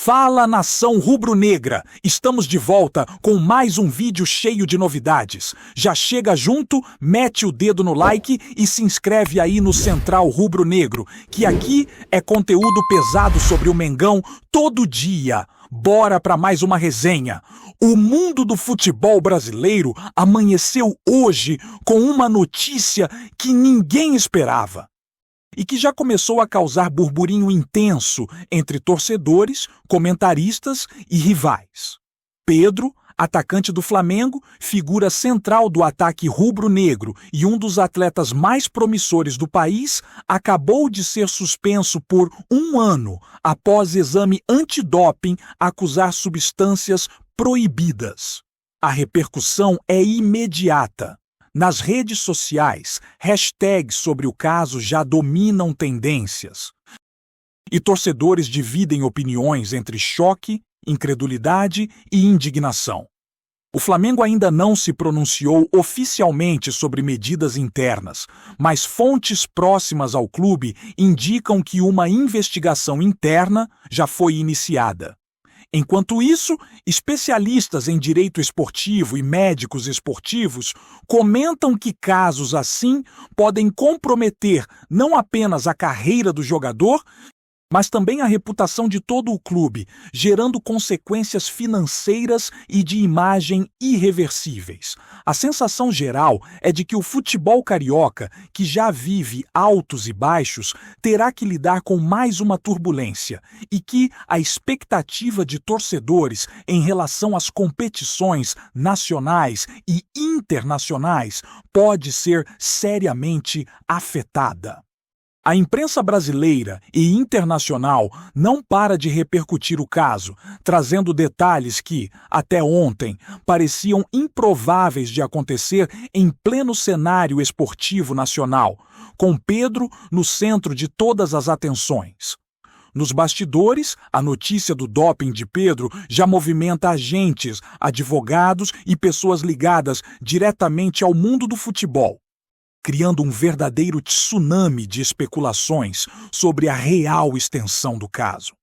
Fala, nação rubro-negra! Estamos de volta com mais um vídeo cheio de novidades. Já chega junto, mete o dedo no like e se inscreve aí no Central Rubro-Negro, que aqui é conteúdo pesado sobre o Mengão todo dia. Bora para mais uma resenha. O mundo do futebol brasileiro amanheceu hoje com uma notícia que ninguém esperava e que já começou a causar burburinho intenso entre torcedores, comentaristas e rivais. Pedro, atacante do Flamengo, figura central do ataque rubro-negro e um dos atletas mais promissores do país, acabou de ser suspenso por 1 ano após exame antidoping acusar substâncias proibidas. A repercussão é imediata. Nas redes sociais, hashtags sobre o caso já dominam tendências. E torcedores dividem opiniões entre choque, incredulidade e indignação. O Flamengo ainda não se pronunciou oficialmente sobre medidas internas, mas fontes próximas ao clube indicam que uma investigação interna já foi iniciada. Enquanto isso, especialistas em direito esportivo e médicos esportivos comentam que casos assim podem comprometer não apenas a carreira do jogador, mas também a reputação de todo o clube, gerando consequências financeiras e de imagem irreversíveis. A sensação geral é de que o futebol carioca, que já vive altos e baixos, terá que lidar com mais uma turbulência e que a expectativa de torcedores em relação às competições nacionais e internacionais pode ser seriamente afetada. A imprensa brasileira e internacional não para de repercutir o caso, trazendo detalhes que, até ontem, pareciam improváveis de acontecer em pleno cenário esportivo nacional, com Pedro no centro de todas as atenções. Nos bastidores, a notícia do doping de Pedro já movimenta agentes, advogados e pessoas ligadas diretamente ao mundo do futebol, criando um verdadeiro tsunami de especulações sobre a real extensão do caso.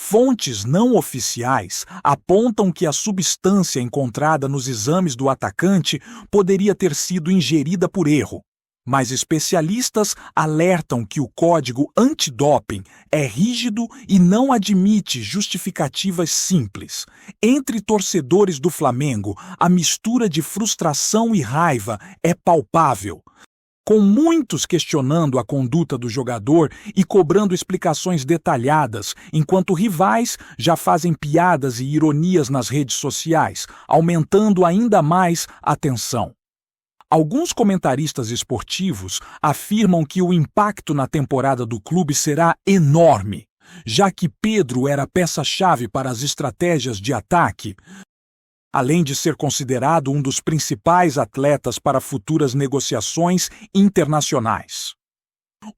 Fontes não oficiais apontam que a substância encontrada nos exames do atacante poderia ter sido ingerida por erro, mas especialistas alertam que o código antidoping é rígido e não admite justificativas simples. Entre torcedores do Flamengo, a mistura de frustração e raiva é palpável, com muitos questionando a conduta do jogador e cobrando explicações detalhadas, enquanto rivais já fazem piadas e ironias nas redes sociais, aumentando ainda mais a tensão. Alguns comentaristas esportivos afirmam que o impacto na temporada do clube será enorme, já que Pedro era peça-chave para as estratégias de ataque, além de ser considerado um dos principais atletas para futuras negociações internacionais.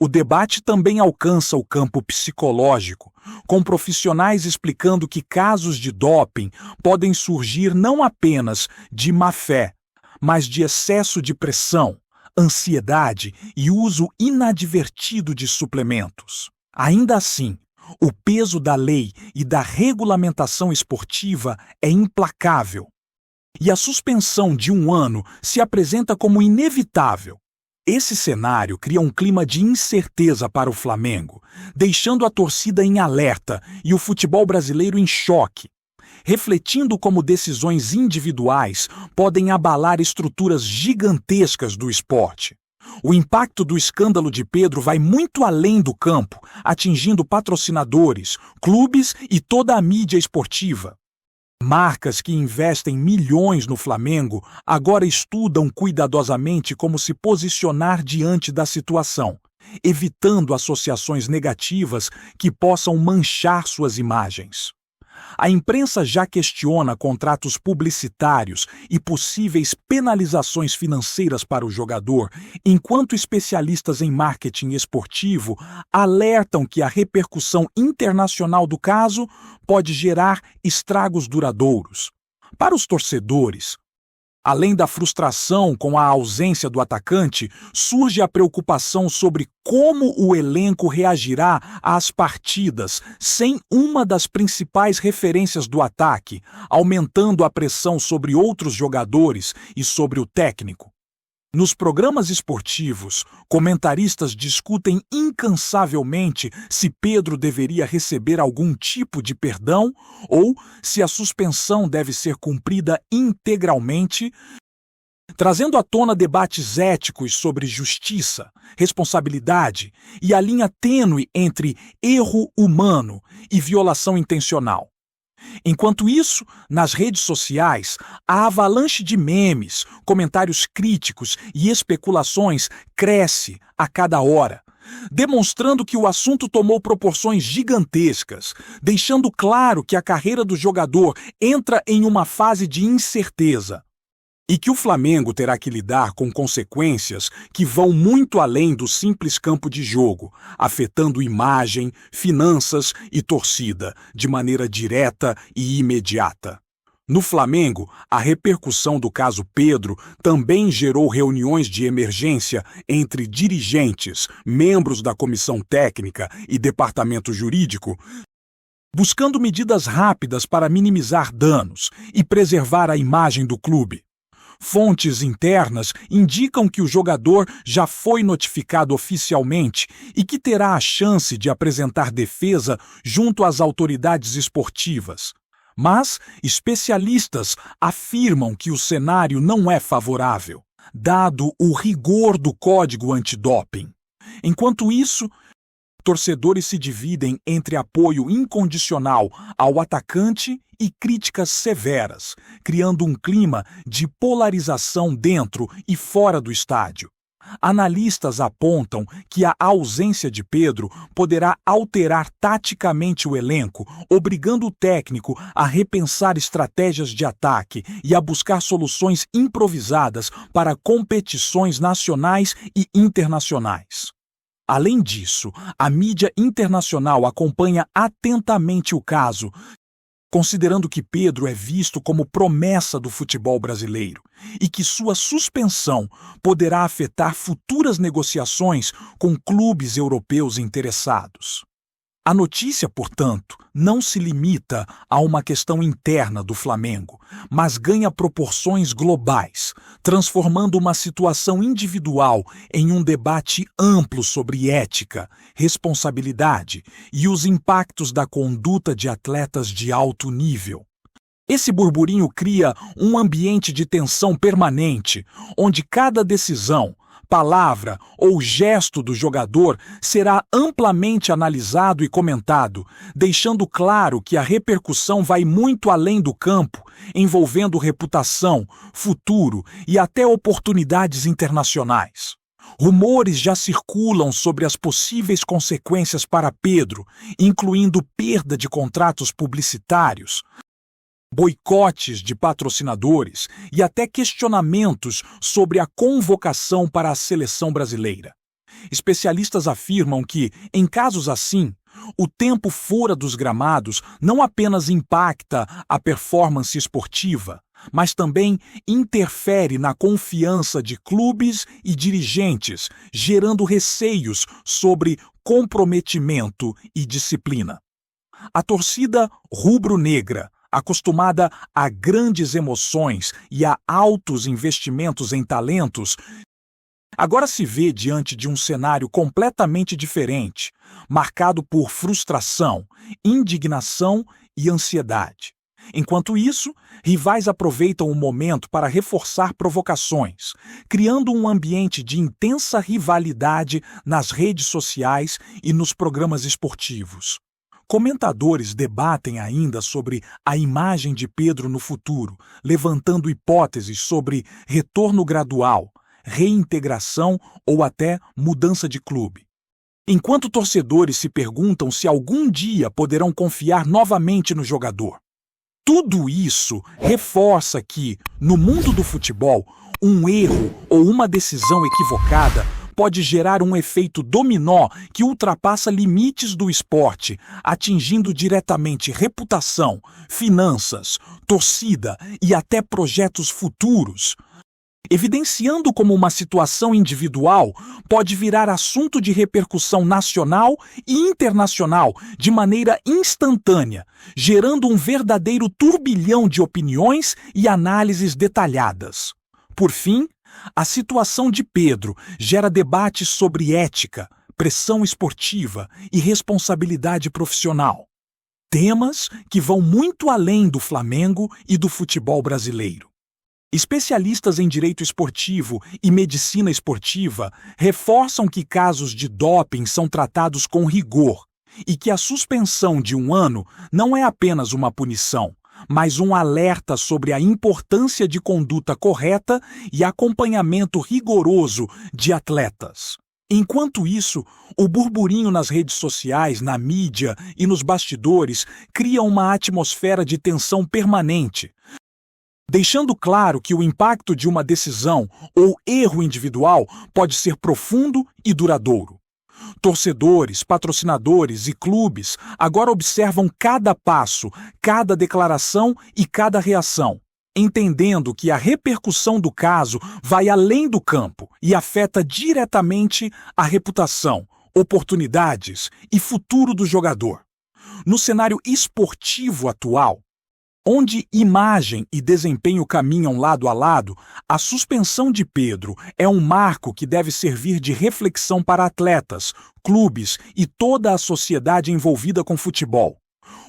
O debate também alcança o campo psicológico, com profissionais explicando que casos de doping podem surgir não apenas de má-fé, mas de excesso de pressão, ansiedade e uso inadvertido de suplementos. Ainda assim, o peso da lei e da regulamentação esportiva é implacável, e a suspensão de 1 ano se apresenta como inevitável. Esse cenário cria um clima de incerteza para o Flamengo, deixando a torcida em alerta e o futebol brasileiro em choque, refletindo como decisões individuais podem abalar estruturas gigantescas do esporte. O impacto do escândalo de Pedro vai muito além do campo, atingindo patrocinadores, clubes e toda a mídia esportiva. Marcas que investem milhões no Flamengo agora estudam cuidadosamente como se posicionar diante da situação, evitando associações negativas que possam manchar suas imagens. A imprensa já questiona contratos publicitários e possíveis penalizações financeiras para o jogador, enquanto especialistas em marketing esportivo alertam que a repercussão internacional do caso pode gerar estragos duradouros. Para os torcedores, Além da frustração com a ausência do atacante, surge a preocupação sobre como o elenco reagirá às partidas sem uma das principais referências do ataque, aumentando a pressão sobre outros jogadores e sobre o técnico. Nos programas esportivos, comentaristas discutem incansavelmente se Pedro deveria receber algum tipo de perdão ou se a suspensão deve ser cumprida integralmente, trazendo à tona debates éticos sobre justiça, responsabilidade e a linha tênue entre erro humano e violação intencional. Enquanto isso, nas redes sociais, a avalanche de memes, comentários críticos e especulações cresce a cada hora, demonstrando que o assunto tomou proporções gigantescas, deixando claro que a carreira do jogador entra em uma fase de incerteza. E que o Flamengo terá que lidar com consequências que vão muito além do simples campo de jogo, afetando imagem, finanças e torcida, de maneira direta e imediata. No Flamengo, a repercussão do caso Pedro também gerou reuniões de emergência entre dirigentes, membros da comissão técnica e departamento jurídico, buscando medidas rápidas para minimizar danos e preservar a imagem do clube. Fontes internas indicam que o jogador já foi notificado oficialmente e que terá a chance de apresentar defesa junto às autoridades esportivas. Mas especialistas afirmam que o cenário não é favorável, dado o rigor do código antidoping. Enquanto isso, torcedores se dividem entre apoio incondicional ao atacante e críticas severas, criando um clima de polarização dentro e fora do estádio. Analistas apontam que a ausência de Pedro poderá alterar taticamente o elenco, obrigando o técnico a repensar estratégias de ataque e a buscar soluções improvisadas para competições nacionais e internacionais. Além disso, a mídia internacional acompanha atentamente o caso, considerando que Pedro é visto como promessa do futebol brasileiro e que sua suspensão poderá afetar futuras negociações com clubes europeus interessados. A notícia, portanto, não se limita a uma questão interna do Flamengo, mas ganha proporções globais, transformando uma situação individual em um debate amplo sobre ética, responsabilidade e os impactos da conduta de atletas de alto nível. Esse burburinho cria um ambiente de tensão permanente, onde cada decisão, palavra ou gesto do jogador será amplamente analisado e comentado, deixando claro que a repercussão vai muito além do campo, envolvendo reputação, futuro e até oportunidades internacionais. Rumores já circulam sobre as possíveis consequências para Pedro, incluindo perda de contratos publicitários, boicotes de patrocinadores e até questionamentos sobre a convocação para a seleção brasileira. Especialistas afirmam que, em casos assim, o tempo fora dos gramados não apenas impacta a performance esportiva, mas também interfere na confiança de clubes e dirigentes, gerando receios sobre comprometimento e disciplina. A torcida rubro-negra, acostumada a grandes emoções e a altos investimentos em talentos, agora se vê diante de um cenário completamente diferente, marcado por frustração, indignação e ansiedade. Enquanto isso, rivais aproveitam o momento para reforçar provocações, criando um ambiente de intensa rivalidade nas redes sociais e nos programas esportivos. Comentadores debatem ainda sobre a imagem de Pedro no futuro, levantando hipóteses sobre retorno gradual, reintegração ou até mudança de clube. Enquanto torcedores se perguntam se algum dia poderão confiar novamente no jogador. Tudo isso reforça que, no mundo do futebol, um erro ou uma decisão equivocada pode gerar um efeito dominó que ultrapassa limites do esporte, atingindo diretamente reputação, finanças, torcida e até projetos futuros. Evidenciando como uma situação individual pode virar assunto de repercussão nacional e internacional de maneira instantânea, gerando um verdadeiro turbilhão de opiniões e análises detalhadas. Por fim, a situação de Pedro gera debates sobre ética, pressão esportiva e responsabilidade profissional. Temas que vão muito além do Flamengo e do futebol brasileiro. Especialistas em direito esportivo e medicina esportiva reforçam que casos de doping são tratados com rigor e que a suspensão de 1 ano não é apenas uma punição, mas um alerta sobre a importância de conduta correta e acompanhamento rigoroso de atletas. Enquanto isso, o burburinho nas redes sociais, na mídia e nos bastidores cria uma atmosfera de tensão permanente, deixando claro que o impacto de uma decisão ou erro individual pode ser profundo e duradouro. Torcedores, patrocinadores e clubes agora observam cada passo, cada declaração e cada reação, entendendo que a repercussão do caso vai além do campo e afeta diretamente a reputação, oportunidades e futuro do jogador. No cenário esportivo atual, onde imagem e desempenho caminham lado a lado, a suspensão de Pedro é um marco que deve servir de reflexão para atletas, clubes e toda a sociedade envolvida com futebol.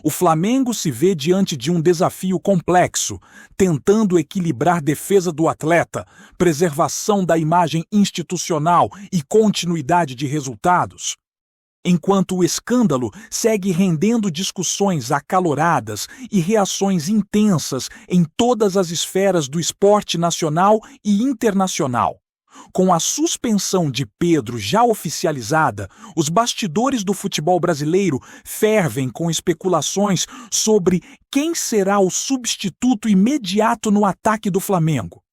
O Flamengo se vê diante de um desafio complexo, tentando equilibrar defesa do atleta, preservação da imagem institucional e continuidade de resultados. Enquanto o escândalo segue rendendo discussões acaloradas e reações intensas em todas as esferas do esporte nacional e internacional. Com a suspensão de Pedro já oficializada, os bastidores do futebol brasileiro fervem com especulações sobre quem será o substituto imediato no ataque do Flamengo.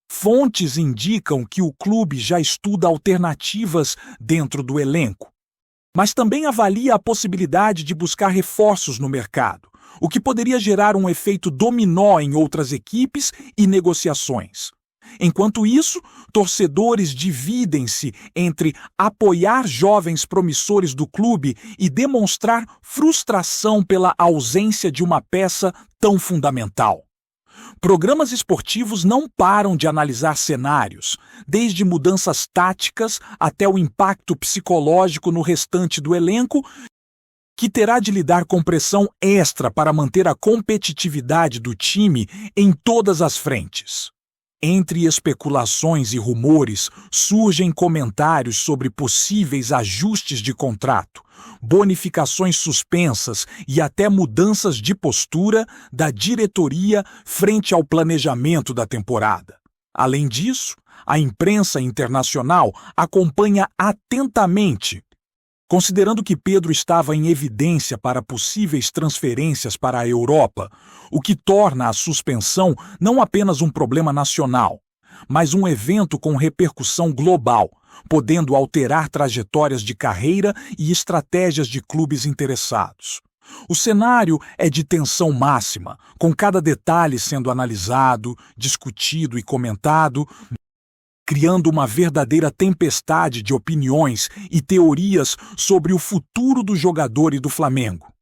Fontes indicam que o clube já estuda alternativas dentro do elenco, mas também avalia a possibilidade de buscar reforços no mercado, o que poderia gerar um efeito dominó em outras equipes e negociações. Enquanto isso, torcedores dividem-se entre apoiar jovens promissores do clube e demonstrar frustração pela ausência de uma peça tão fundamental. Programas esportivos não param de analisar cenários, desde mudanças táticas até o impacto psicológico no restante do elenco, que terá de lidar com pressão extra para manter a competitividade do time em todas as frentes. Entre especulações e rumores, surgem comentários sobre possíveis ajustes de contrato, bonificações suspensas e até mudanças de postura da diretoria frente ao planejamento da temporada. Além disso, a imprensa internacional acompanha atentamente, considerando que Pedro estava em evidência para possíveis transferências para a Europa, o que torna a suspensão não apenas um problema nacional, mas um evento com repercussão global, podendo alterar trajetórias de carreira e estratégias de clubes interessados. O cenário é de tensão máxima, com cada detalhe sendo analisado, discutido e comentado, criando uma verdadeira tempestade de opiniões e teorias sobre o futuro do jogador e do Flamengo.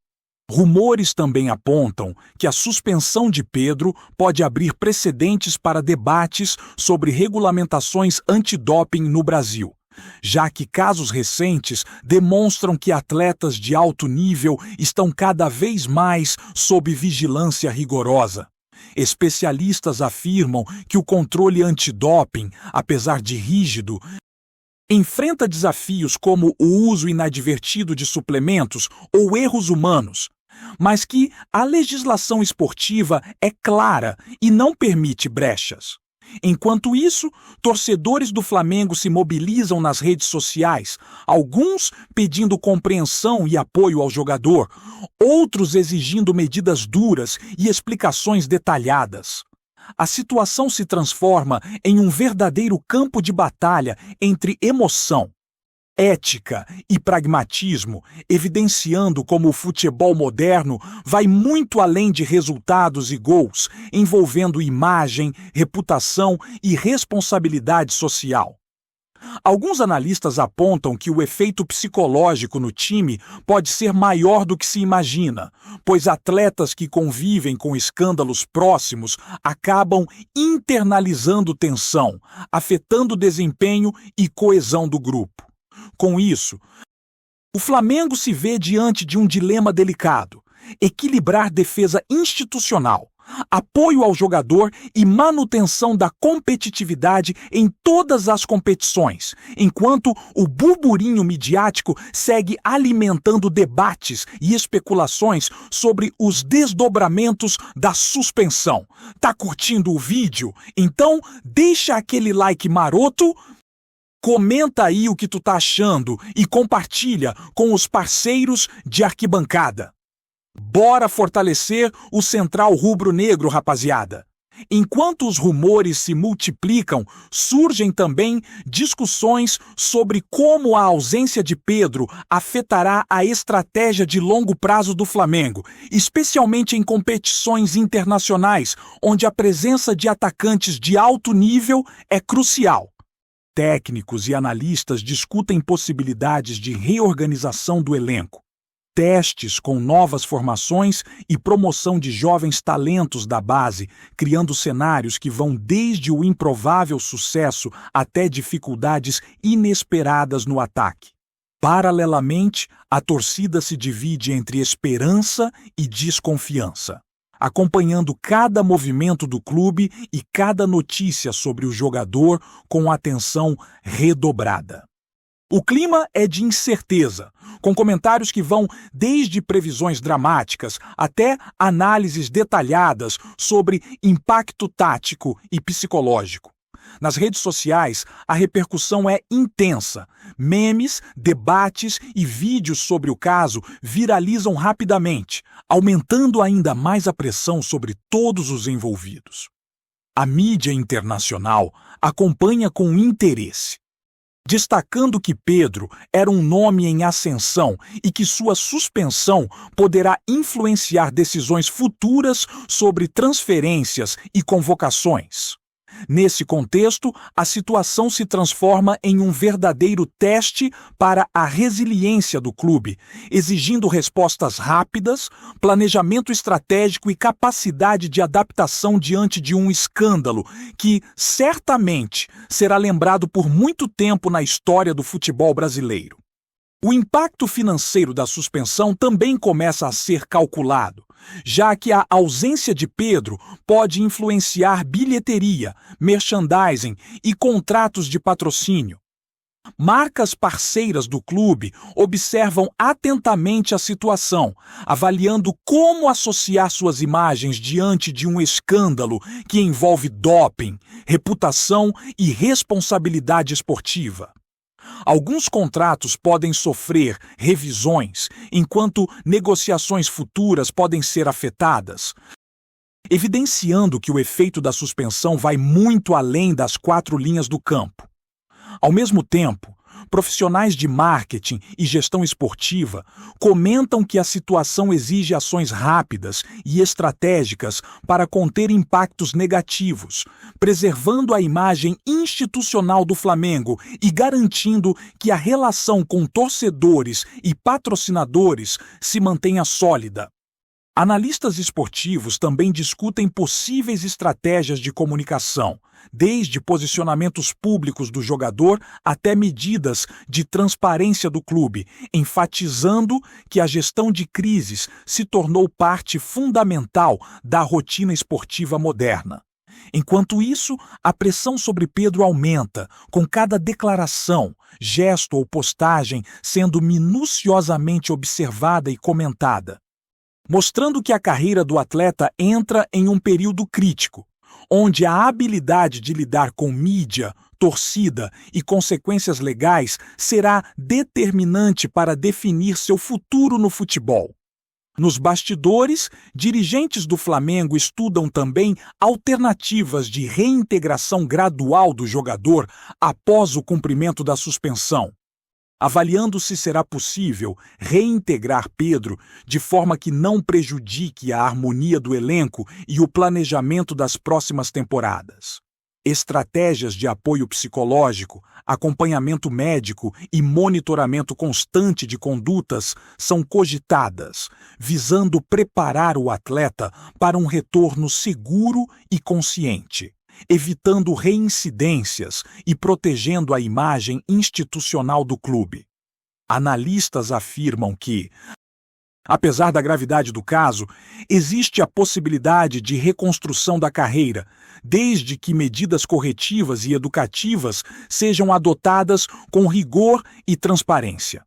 Rumores também apontam que a suspensão de Pedro pode abrir precedentes para debates sobre regulamentações antidoping no Brasil, já que casos recentes demonstram que atletas de alto nível estão cada vez mais sob vigilância rigorosa. Especialistas afirmam que o controle antidoping, apesar de rígido, enfrenta desafios como o uso inadvertido de suplementos ou erros humanos, mas que a legislação esportiva é clara e não permite brechas. Enquanto isso, torcedores do Flamengo se mobilizam nas redes sociais, alguns pedindo compreensão e apoio ao jogador, outros exigindo medidas duras e explicações detalhadas. a situação se transforma em um verdadeiro campo de batalha entre emoção, ética e pragmatismo, evidenciando como o futebol moderno vai muito além de resultados e gols, envolvendo imagem, reputação e responsabilidade social. Alguns analistas apontam que o efeito psicológico no time pode ser maior do que se imagina, pois atletas que convivem com escândalos próximos acabam internalizando tensão, afetando o desempenho e coesão do grupo. Com isso, o Flamengo se vê diante de um dilema delicado: equilibrar defesa institucional, apoio ao jogador e manutenção da competitividade em todas as competições, enquanto o burburinho midiático segue alimentando debates e especulações sobre os desdobramentos da suspensão. Tá curtindo o vídeo? Então deixa aquele like maroto, comenta aí o que tu tá achando e compartilha com os parceiros de arquibancada. Bora fortalecer o Central Rubro-Negro, rapaziada! Enquanto os rumores se multiplicam, surgem também discussões sobre como a ausência de Pedro afetará a estratégia de longo prazo do Flamengo, especialmente em competições internacionais, onde a presença de atacantes de alto nível é crucial. Técnicos e analistas discutem possibilidades de reorganização do elenco, testes com novas formações e promoção de jovens talentos da base, criando cenários que vão desde o improvável sucesso até dificuldades inesperadas no ataque. Paralelamente, a torcida se divide entre esperança e desconfiança, acompanhando cada movimento do clube e cada notícia sobre o jogador com atenção redobrada. O clima é de incerteza, com comentários que vão desde previsões dramáticas até análises detalhadas sobre impacto tático e psicológico. Nas redes sociais, a repercussão é intensa. Memes, debates e vídeos sobre o caso viralizam rapidamente, aumentando ainda mais a pressão sobre todos os envolvidos. A mídia internacional acompanha com interesse, destacando que Pedro era um nome em ascensão e que sua suspensão poderá influenciar decisões futuras sobre transferências e convocações. Nesse contexto, a situação se transforma em um verdadeiro teste para a resiliência do clube, exigindo respostas rápidas, planejamento estratégico e capacidade de adaptação diante de um escândalo que, certamente, será lembrado por muito tempo na história do futebol brasileiro. O impacto financeiro da suspensão também começa a ser calculado, já que a ausência de Pedro pode influenciar bilheteria, merchandising e contratos de patrocínio. Marcas parceiras do clube observam atentamente a situação, avaliando como associar suas imagens diante de um escândalo que envolve doping, reputação e responsabilidade esportiva. Alguns contratos podem sofrer revisões, enquanto negociações futuras podem ser afetadas, evidenciando que o efeito da suspensão vai muito além das 4 linhas do campo. Ao mesmo tempo, profissionais de marketing e gestão esportiva comentam que a situação exige ações rápidas e estratégicas para conter impactos negativos, preservando a imagem institucional do Flamengo e garantindo que a relação com torcedores e patrocinadores se mantenha sólida. Analistas esportivos também discutem possíveis estratégias de comunicação, desde posicionamentos públicos do jogador até medidas de transparência do clube, enfatizando que a gestão de crises se tornou parte fundamental da rotina esportiva moderna. Enquanto isso, a pressão sobre Pedro aumenta, com cada declaração, gesto ou postagem sendo minuciosamente observada e comentada, mostrando que a carreira do atleta entra em um período crítico, onde a habilidade de lidar com mídia, torcida e consequências legais será determinante para definir seu futuro no futebol. Nos bastidores, dirigentes do Flamengo estudam também alternativas de reintegração gradual do jogador após o cumprimento da suspensão, avaliando se será possível reintegrar Pedro de forma que não prejudique a harmonia do elenco e o planejamento das próximas temporadas. Estratégias de apoio psicológico, acompanhamento médico e monitoramento constante de condutas são cogitadas, visando preparar o atleta para um retorno seguro e consciente, evitando reincidências e protegendo a imagem institucional do clube. Analistas afirmam que, apesar da gravidade do caso, existe a possibilidade de reconstrução da carreira, desde que medidas corretivas e educativas sejam adotadas com rigor e transparência.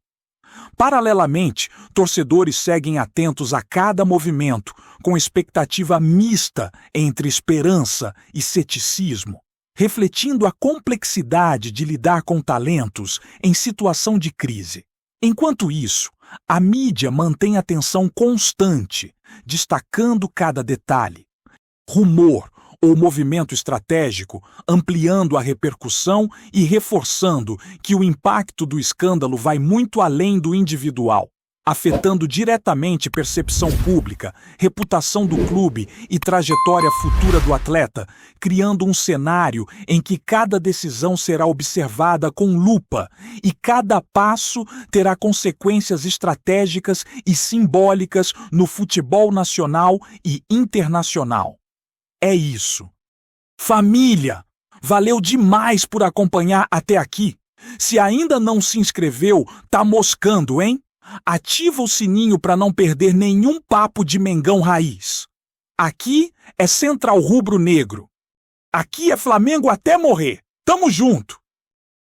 Paralelamente, torcedores seguem atentos a cada movimento, com expectativa mista entre esperança e ceticismo, refletindo a complexidade de lidar com talentos em situação de crise. Enquanto isso, a mídia mantém atenção constante, destacando cada detalhe, rumor ou movimento estratégico, ampliando a repercussão e reforçando que o impacto do escândalo vai muito além do individual, afetando diretamente percepção pública, reputação do clube e trajetória futura do atleta, criando um cenário em que cada decisão será observada com lupa e cada passo terá consequências estratégicas e simbólicas no futebol nacional e internacional. É isso. Família, valeu demais por acompanhar até aqui. Se ainda não se inscreveu, tá moscando, hein? Ativa o sininho para não perder nenhum papo de Mengão Raiz. Aqui é Central Rubro Negro. Aqui é Flamengo até morrer. Tamo junto!